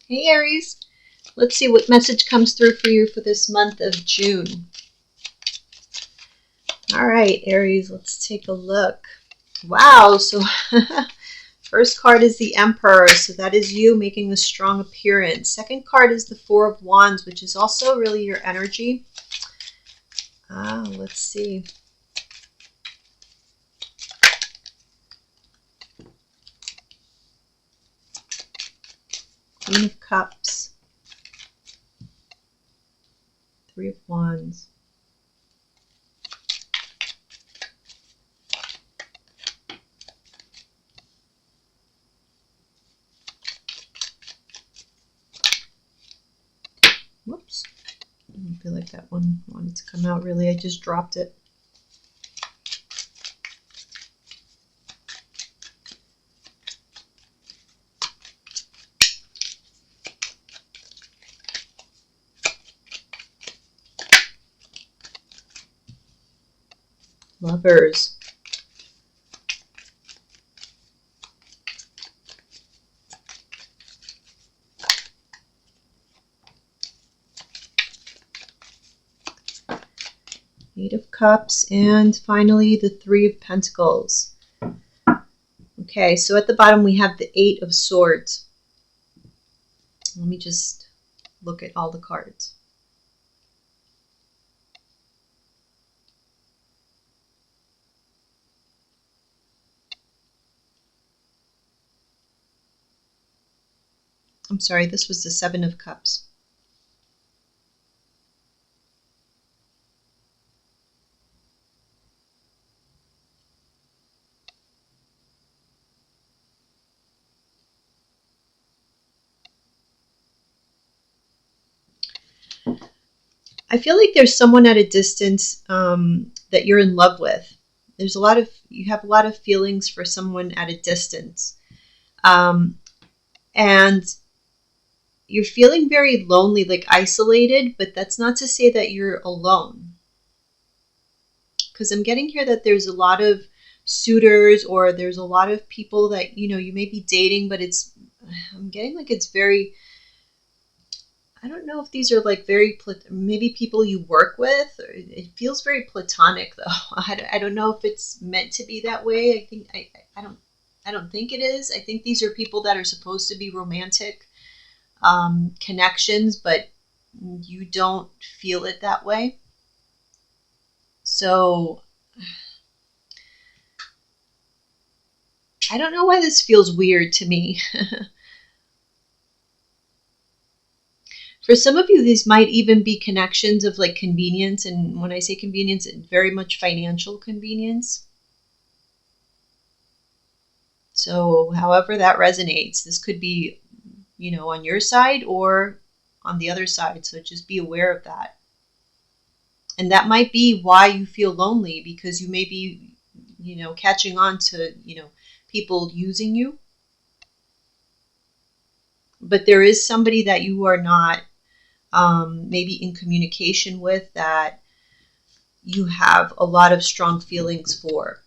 Hey Aries, let's see what message comes through for you for this month of June. All right, Aries, let's take a look. Wow, so first card is the Emperor, so that is you making a strong appearance. Second card is the Four of Wands, which is also really your energy. Let's see. Queen of Cups. Three of Wands. Whoops. I don't feel like that one wanted to come out really. I just dropped it. Lovers. Eight of Cups, and finally the Three of Pentacles. Okay, so at the bottom we have the Eight of Swords. Let me just look at all the cards. I'm sorry, this was the Seven of Cups. I feel like there's someone at a distance that you're in love with. You have a lot of feelings for someone at a distance. And you're feeling very lonely, like isolated, but that's not to say that you're alone. Because I'm getting here that there's a lot of suitors, or there's a lot of people that, you may be dating, but I'm getting like it's very, I don't know if these are like maybe people you work with. Or it feels very platonic though. I don't know if it's meant to be that way. I don't think it is. I think these are people that are supposed to be romantic connections, but you don't feel it that way. So I don't know why this feels weird to me. For some of you, these might even be connections of like convenience. And when I say convenience, it's very much financial convenience. So however that resonates, this could be, on your side or on the other side. So just be aware of that. And that might be why you feel lonely, because you may be, catching on to, people using you. But there is somebody that you are not maybe in communication with, that you have a lot of strong feelings for.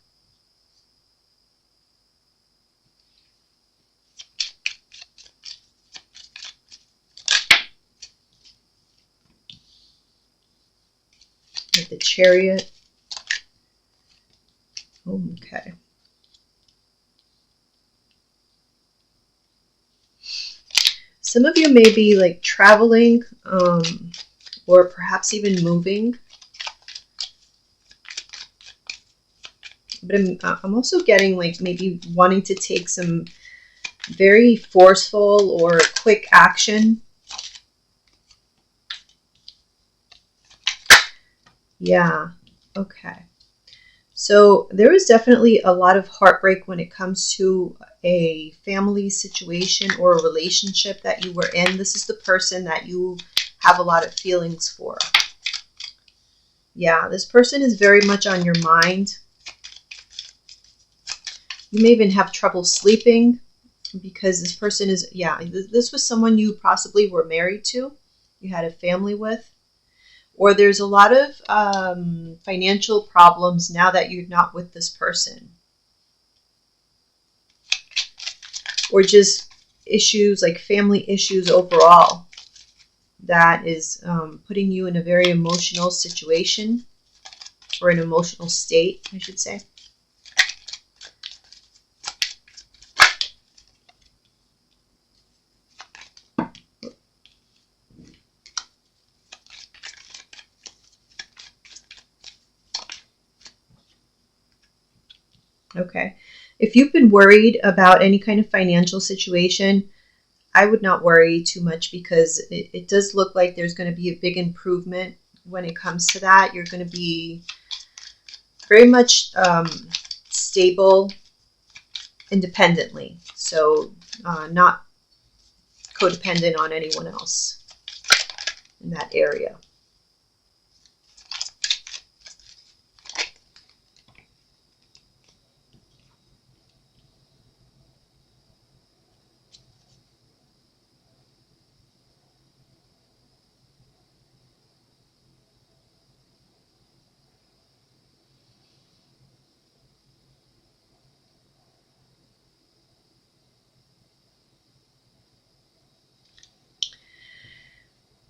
With the Chariot. Okay. Some of you may be like traveling, or perhaps even moving. But I'm also getting like maybe wanting to take some very forceful or quick action. Yeah, okay. So there is definitely a lot of heartbreak when it comes to a family situation or a relationship that you were in. This is the person that you have a lot of feelings for. Yeah, this person is very much on your mind. You may even have trouble sleeping because this person is, this was someone you possibly were married to, you had a family with. Or there's a lot of financial problems now that you're not with this person. Or just issues, like family issues overall, that is putting you in a very emotional situation, or an emotional state, I should say. Okay. If you've been worried about any kind of financial situation, I would not worry too much, because it does look like there's going to be a big improvement when it comes to that. You're going to be very much stable independently. So not codependent on anyone else in that area.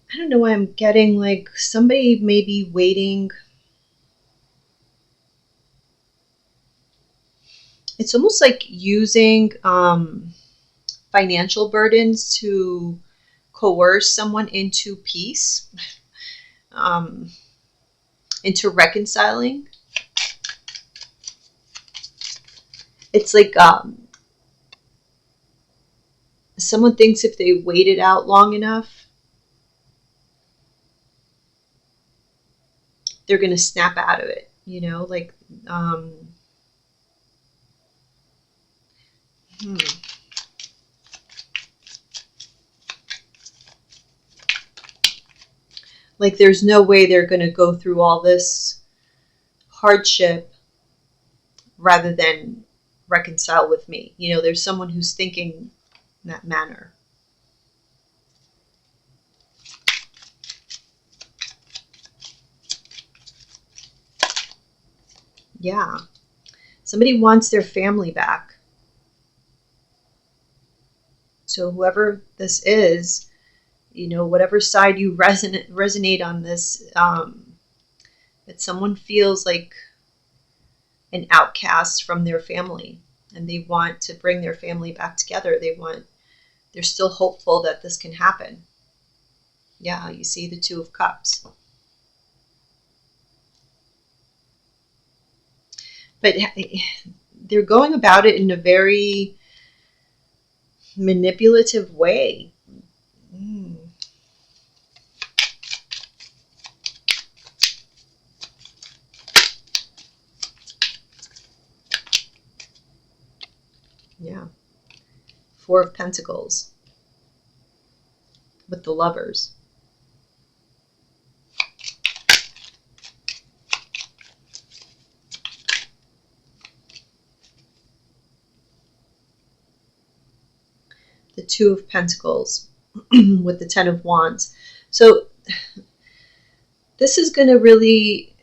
I don't know why I'm getting like somebody may be waiting. It's almost like using financial burdens to coerce someone into peace, um, into reconciling. It's like someone thinks if they wait it out long enough, they're going to snap out of it, you know, like, um, hmm. Like there's no way they're going to go through all this hardship rather than reconcile with me. You know, there's someone who's thinking in that manner. Yeah. Somebody wants their family back. So whoever this is, you know, whatever side you resonate on this, that someone feels like an outcast from their family, and they want to bring their family back together. They're still hopeful that this can happen. Yeah, you see the Two of Cups. But they're going about it in a very manipulative way. Mm. Yeah. Four of Pentacles with the Lovers. The Two of Pentacles with the Ten of Wands. So this is going to really,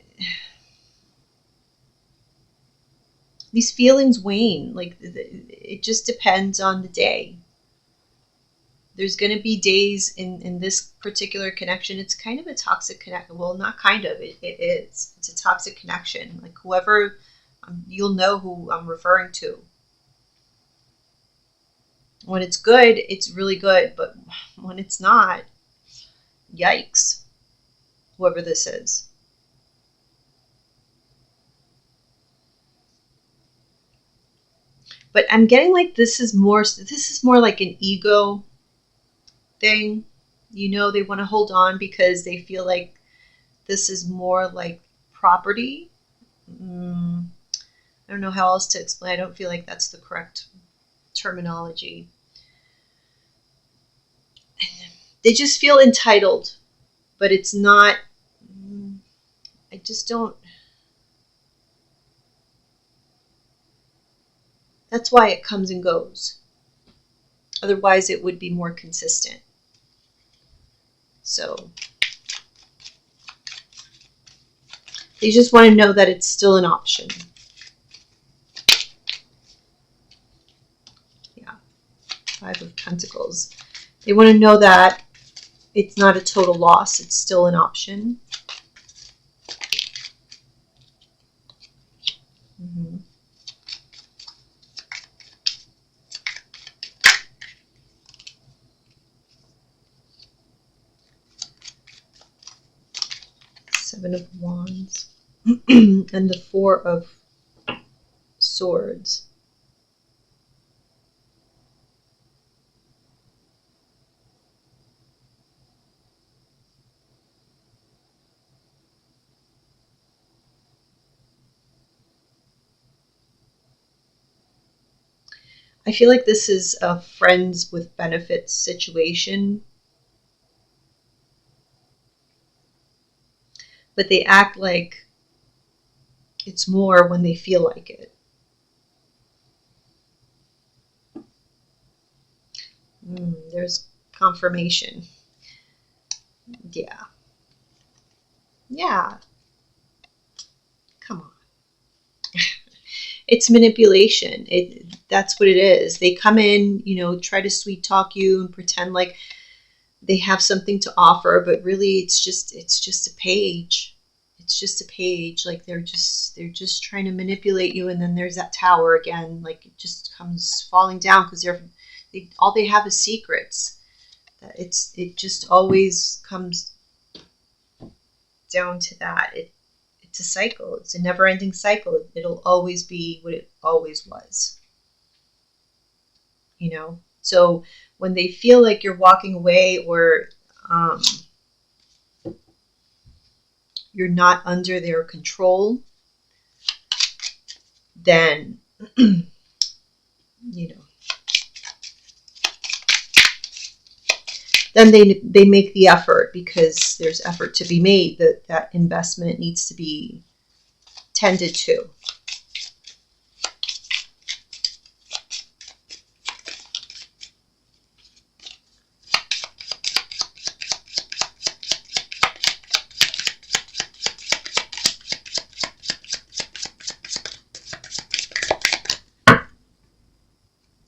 these feelings wane. Like it just depends on the day. There's going to be days in this particular connection. It's kind of a toxic connection. Well, not kind of, it is. It's a toxic connection. Like whoever, you'll know who I'm referring to. When it's good, it's really good. But when it's not, yikes, whoever this is. But I'm getting like this is more like an ego thing. You know, they want to hold on because they feel like this is more like property. I don't know how else to explain. I don't feel like that's the correct terminology. They just feel entitled, but it's not. I just don't. That's why it comes and goes. Otherwise, it would be more consistent. So they just want to know that it's still an option. Yeah. Five of Pentacles. They want to know that it's not a total loss. It's still an option. Mm-hmm. Seven of Wands. And the Four of Swords. I feel like this is a friends with benefits situation. But they act like it's more when they feel like it. There's confirmation. Yeah. Yeah. Come on. It's manipulation. That's what it is. They come in, you know, try to sweet talk you and pretend like they have something to offer, but really it's just a page. It's just a page. Like they're just trying to manipulate you, and then there's that tower again. Like it just comes falling down because all they have is secrets. It just always comes down to that. It's a cycle. It's a never-ending cycle. It'll always be what it always was. You know? So when they feel like you're walking away or you're not under their control, then, you know, then they make the effort because there's effort to be made. That investment needs to be tended to.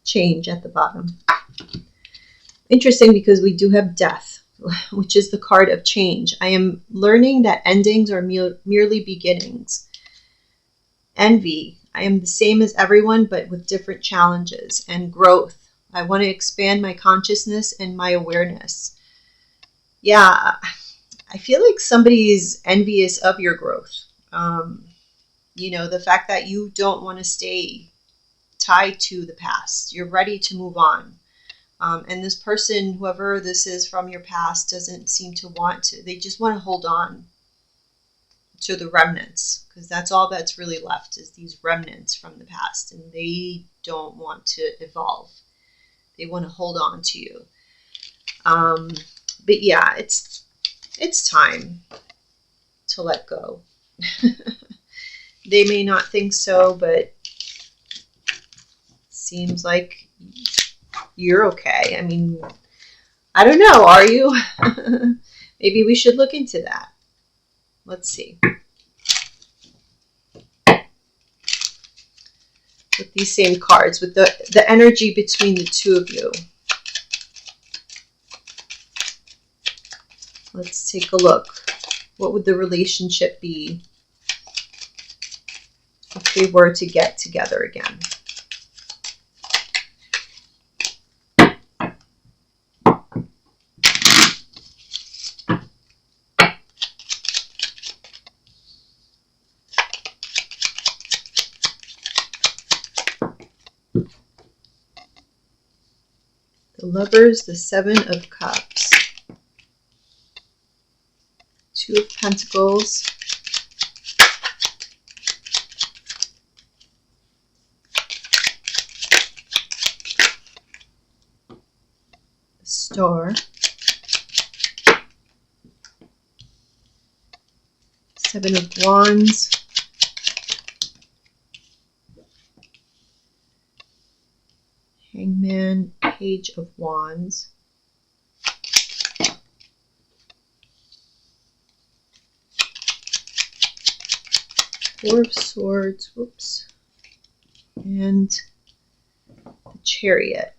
Change at the bottom. Interesting because we do have death, which is the card of change. I am learning that endings are merely beginnings. Envy. I am the same as everyone, but with different challenges. And growth. I want to expand my consciousness and my awareness. Yeah, I feel like somebody is envious of your growth. You know, the fact that you don't want to stay tied to the past. You're ready to move on. And this person, whoever this is from your past, doesn't seem to want to. They just want to hold on to the remnants, because that's all that's really left is these remnants from the past. And they don't want to evolve. They want to hold on to you. But yeah, it's time to let go. They may not think so, but seems like you're okay. I mean, I don't know. Are you? Maybe we should look into that. Let's see. With these same cards, with the energy between the two of you. Let's take a look. What would the relationship be if they were to get together again? The Lovers, the Seven of Cups, Two of Pentacles, the Star, Seven of Wands, Hangman, Page of Wands, Four of Swords, whoops, and the Chariot.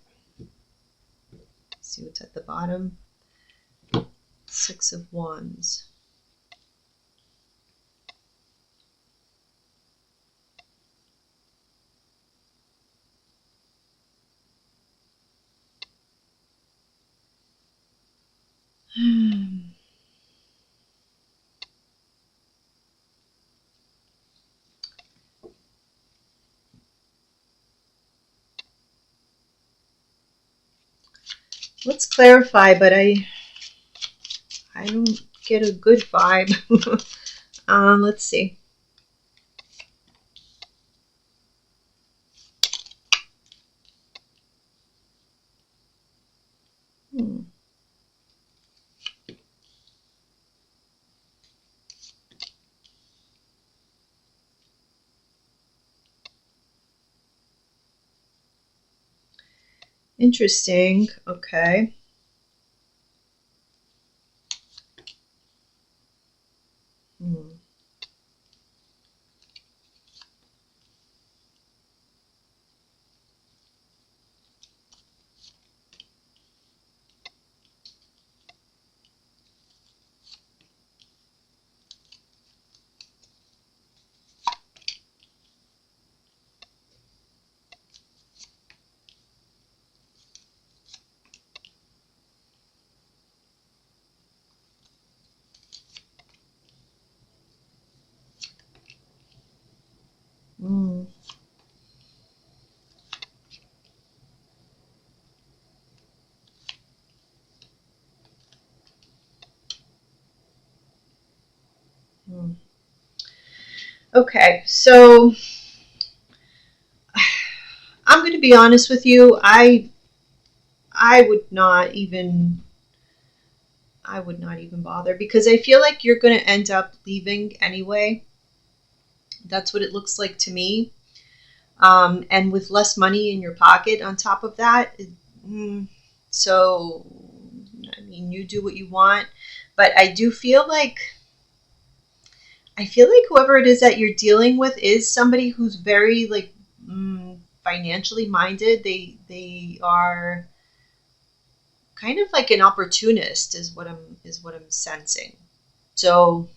see what's at the bottom. 6 of Wands. Let's clarify, but I don't get a good vibe. Let's see. Interesting. Okay. Mm. Mm. Okay, so I'm going to be honest with you. I would not even bother, because I feel like you're going to end up leaving anyway. That's what it looks like to me. And with less money in your pocket on top of that. So, I mean, you do what you want. But I do feel like, whoever it is that you're dealing with is somebody who's very, like, financially minded. They are kind of like an opportunist, is what I'm sensing. So,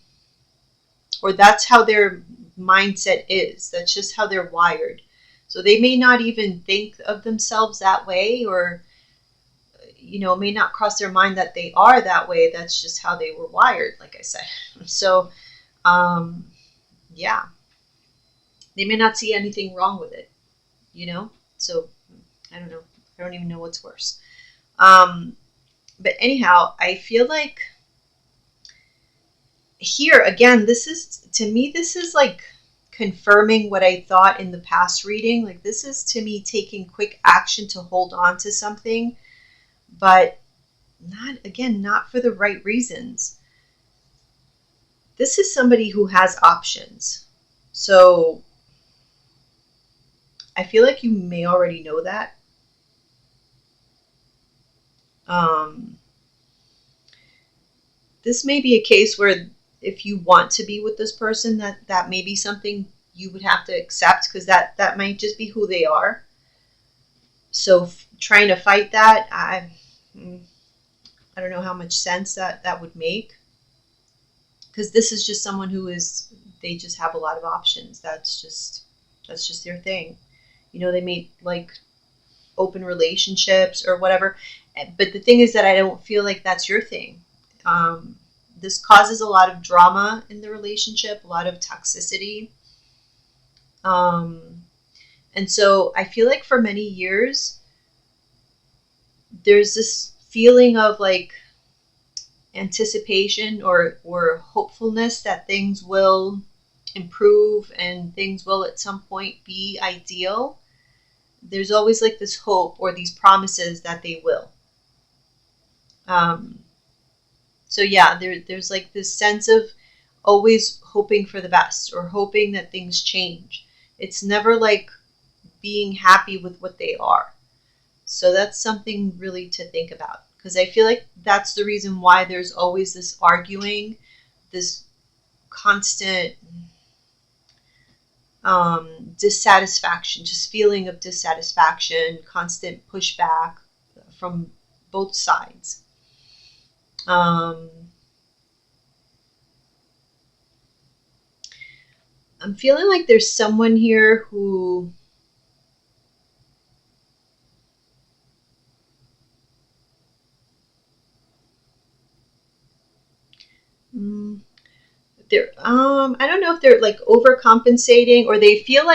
or that's how their mindset is. That's just how they're wired. So they may not even think of themselves that way, or it may not cross their mind that they are that way. That's just how they were wired, like I said. So, yeah, they may not see anything wrong with it, So I don't know. I don't even know what's worse. But anyhow, I feel like here again, this is like confirming what I thought in the past reading. Like, this is, to me, taking quick action to hold on to something, but not for the right reasons. This is somebody who has options. So I feel like you may already know that. This may be a case where, if you want to be with this person, that may be something you would have to accept, because that might just be who they are. So trying to fight that, I don't know how much sense that would make, because this is just someone they just have a lot of options. That's just their thing. They may like open relationships or whatever, but the thing is that I don't feel like that's your thing. This causes a lot of drama in the relationship, a lot of toxicity. And so I feel like for many years, there's this feeling of like anticipation or hopefulness that things will improve and things will at some point be ideal. There's always like this hope or these promises that they will. So yeah, there's like this sense of always hoping for the best or hoping that things change. It's never like being happy with what they are. So that's something really to think about, because I feel like that's the reason why there's always this arguing, this constant dissatisfaction, just feeling of dissatisfaction, constant pushback from both sides. I'm feeling like there's someone here who they're I don't know if they're like overcompensating, or they feel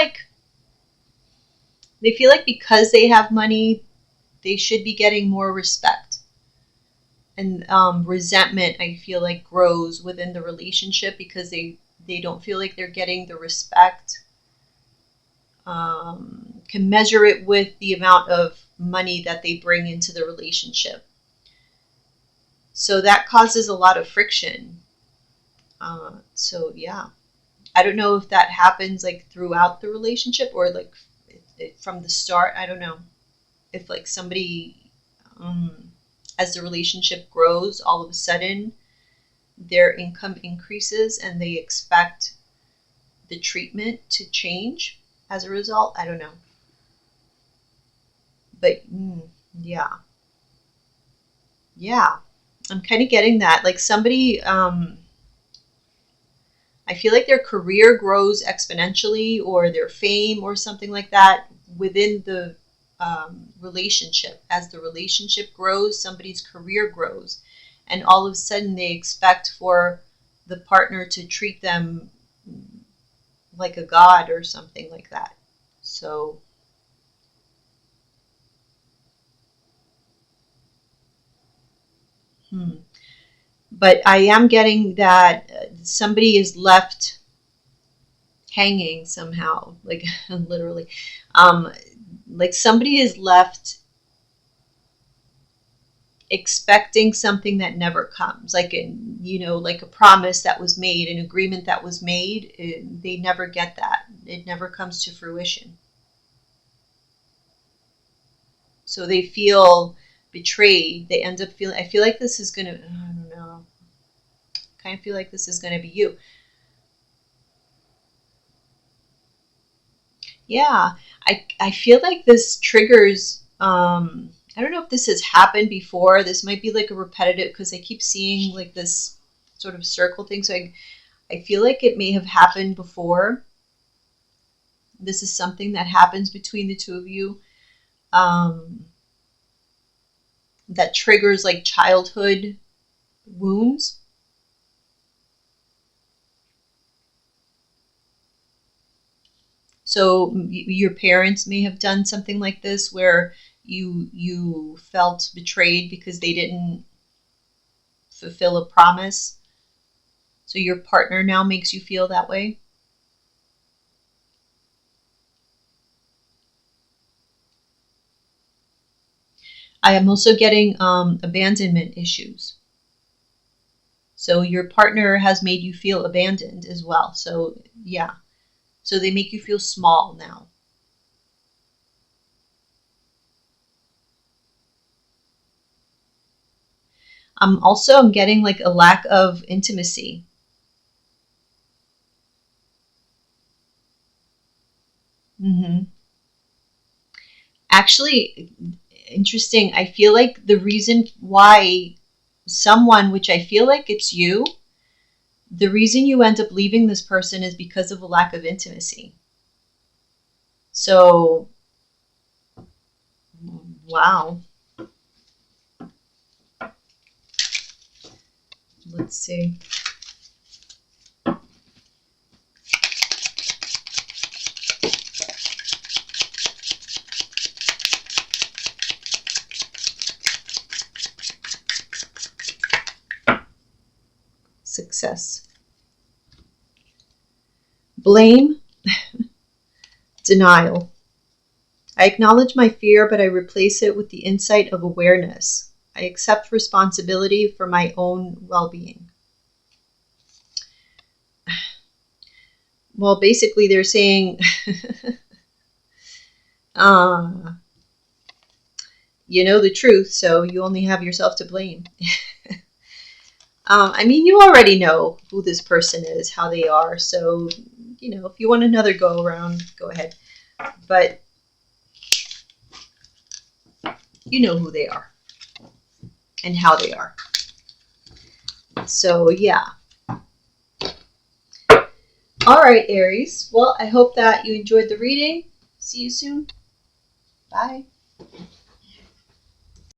like because they have money they should be getting more respect. And resentment, I feel like, grows within the relationship because they don't feel like they're getting the respect. Can measure it with the amount of money that they bring into the relationship. So that causes a lot of friction. So yeah, I don't know if that happens like throughout the relationship or like from the start. I don't know if like somebody, as the relationship grows, all of a sudden their income increases and they expect the treatment to change as a result. I don't know. But yeah. Yeah. I'm kind of getting that. Like somebody, I feel like their career grows exponentially or their fame or something like that within the relationship. As the relationship grows, somebody's career grows. And all of a sudden they expect for the partner to treat them like a god or something like that. So, but I am getting that somebody is left hanging somehow, like literally. Um, like somebody is left expecting something that never comes, like like a promise that was made, an agreement that was made. They never get that. It never comes to fruition. So they feel betrayed. They end up feeling. I feel like this is gonna. I don't know. Kind of feel like this is gonna be you. Yeah, I feel like this triggers. I don't know if this has happened before. This might be like a repetitive because I keep seeing like this sort of circle thing. So I feel like it may have happened before. This is something that happens between the two of you, um, that triggers like childhood wounds. So your parents may have done something like this where you felt betrayed because they didn't fulfill a promise. So your partner now makes you feel that way. I am also getting abandonment issues. So your partner has made you feel abandoned as well. So yeah, so they make you feel small now. I'm getting like a lack of intimacy. hmm Actually, interesting. I feel like the reason why someone, which I feel like it's you, the reason you end up leaving this person is because of a lack of intimacy. So, wow. Let's see. Success. Blame, denial. I acknowledge my fear, but I replace it with the insight of awareness. I accept responsibility for my own well being. Well, basically, they're saying, uh, you know the truth, so you only have yourself to blame. I mean, you already know who this person is, how they are, so, if you want another go around, go ahead. But you know who they are. and how they are. So yeah. All right, Aries. Well, I hope that you enjoyed the reading. See you soon. Bye.